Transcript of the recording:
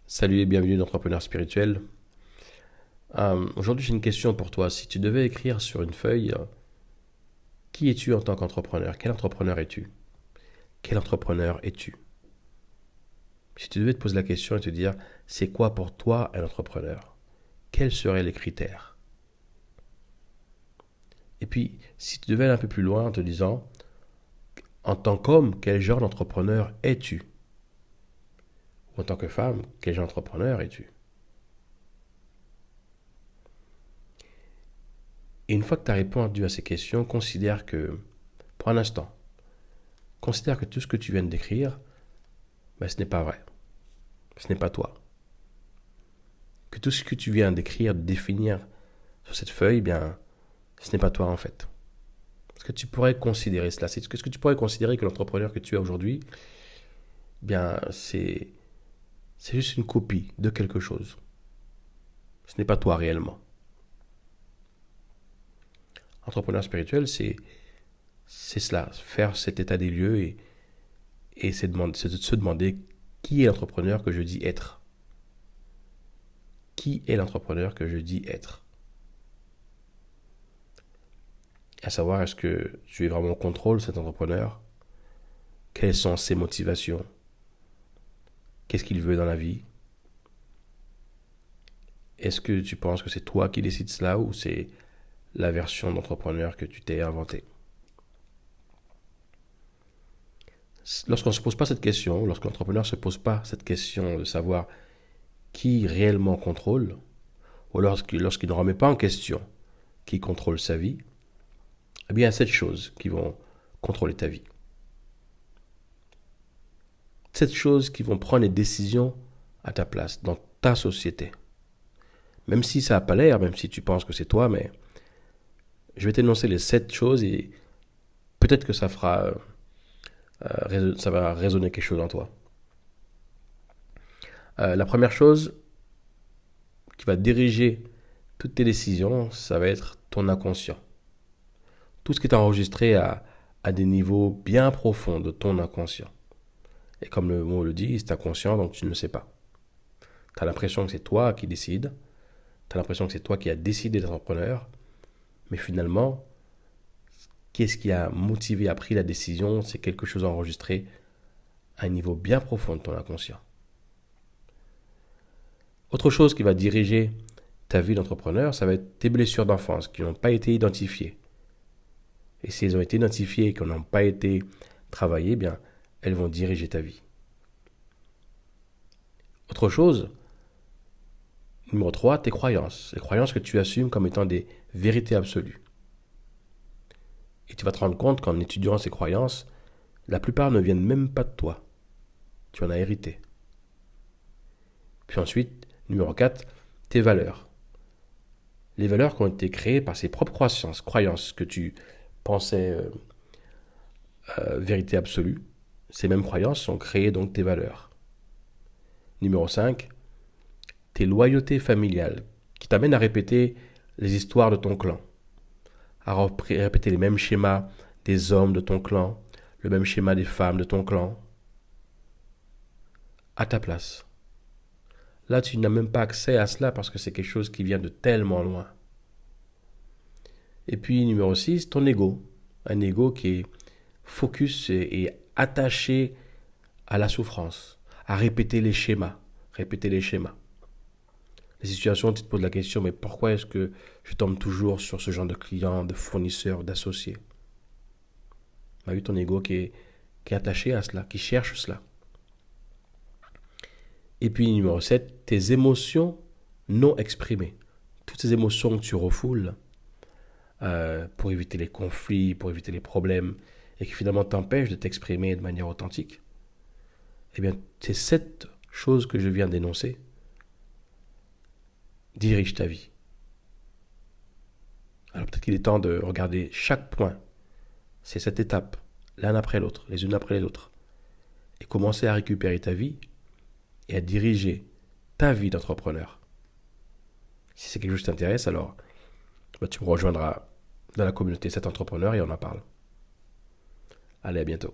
Salut et bienvenue dans Entrepreneur Spirituel. Aujourd'hui, j'ai une question pour toi. Si tu devais écrire sur une feuille, qui es-tu en tant qu'entrepreneur? Quel entrepreneur es-tu? Quel entrepreneur es-tu? Si tu devais te poser la question et te dire, c'est quoi pour toi un entrepreneur? Quels seraient les critères? Et puis, si tu devais aller un peu plus loin en te disant, en tant qu'homme, quel genre d'entrepreneur es-tu? Ou en tant que femme, quel genre d'entrepreneur es-tu? Et une fois que tu as répondu à ces questions, considère que, pour un instant, considère que tout ce que tu viens de décrire, ben, ce n'est pas vrai. Ce n'est pas toi. Que tout ce que tu viens d'écrire, de définir sur cette feuille, bien, ce n'est pas toi en fait. Est-ce que tu pourrais considérer cela? Est-ce que tu pourrais considérer que l'entrepreneur que tu es aujourd'hui, bien, c'est juste une copie de quelque chose. Ce n'est pas toi réellement. Entrepreneur spirituel, c'est cela, faire cet état des lieux et c'est de se demander qui est l'entrepreneur que je dis être. Qui est l'entrepreneur que je dis être? À savoir, est-ce que tu es vraiment au contrôle de cet entrepreneur? Quelles sont ses motivations? Qu'est-ce qu'il veut dans la vie? Est-ce que tu penses que c'est toi qui décides cela ou c'est la version d'entrepreneur que tu t'es inventée? Lorsqu'on ne se pose pas cette question, lorsque l'entrepreneur ne se pose pas cette question de savoir qui réellement contrôle, ou lorsqu'il ne remet pas en question qui contrôle sa vie, eh bien il y a 7 choses qui vont contrôler ta vie. 7 choses qui vont prendre les décisions à ta place, dans ta société. Même si ça n'a pas l'air, même si tu penses que c'est toi, mais je vais t'énoncer les 7 choses et peut-être que ça va résonner quelque chose en toi. La première chose qui va diriger toutes tes décisions, ça va être ton inconscient. Tout ce qui est enregistré à des niveaux bien profonds de ton inconscient. Et comme le mot le dit, c'est inconscient, donc tu ne le sais pas. Tu as l'impression que c'est toi qui décides, tu as l'impression que c'est toi qui as décidé d'être entrepreneur, mais finalement, qu'est-ce qui a motivé, a pris la décision? C'est quelque chose enregistré à un niveau bien profond de ton inconscient. Autre chose qui va diriger ta vie d'entrepreneur, ça va être tes blessures d'enfance qui n'ont pas été identifiées. Et si elles ont été identifiées et qu'elles n'ont pas été travaillées, eh bien, elles vont diriger ta vie. Autre chose, numéro 3, tes croyances. Les croyances que tu assumes comme étant des vérités absolues. Et tu vas te rendre compte qu'en étudiant ces croyances, la plupart ne viennent même pas de toi. Tu en as hérité. Puis ensuite, numéro 4, tes valeurs. Les valeurs qui ont été créées par ses propres croyances que tu pensais vérité absolue. Ces mêmes croyances sont créées donc tes valeurs. Numéro 5, tes loyautés familiales qui t'amènent à répéter les histoires de ton clan, à répéter les mêmes schémas des hommes de ton clan, le même schéma des femmes de ton clan, à ta place. Là, tu n'as même pas accès à cela parce que c'est quelque chose qui vient de tellement loin. Et puis, numéro 6, ton ego. Un ego qui est focus et attaché à la souffrance, à répéter les schémas. Répéter les schémas. Les situations, tu te poses la question, mais pourquoi est-ce que je tombe toujours sur ce genre de clients, de fournisseurs, d'associés? Tu as vu ton ego qui est attaché à cela, qui cherche cela. Et puis, numéro 7, tes émotions non exprimées. Toutes ces émotions que tu refoules pour éviter les conflits, pour éviter les problèmes, et qui finalement t'empêchent de t'exprimer de manière authentique. Eh bien, ces 7 choses que je viens d'énoncer dirigent ta vie. Alors peut-être qu'il est temps de regarder chaque point, c'est cette étape, l'un après l'autre, les unes après les autres, et commencer à récupérer ta vie et à diriger ta vie d'entrepreneur. Si c'est quelque chose qui t'intéresse, alors tu me rejoindras dans la communauté 7 entrepreneurs et on en parle. Allez, à bientôt.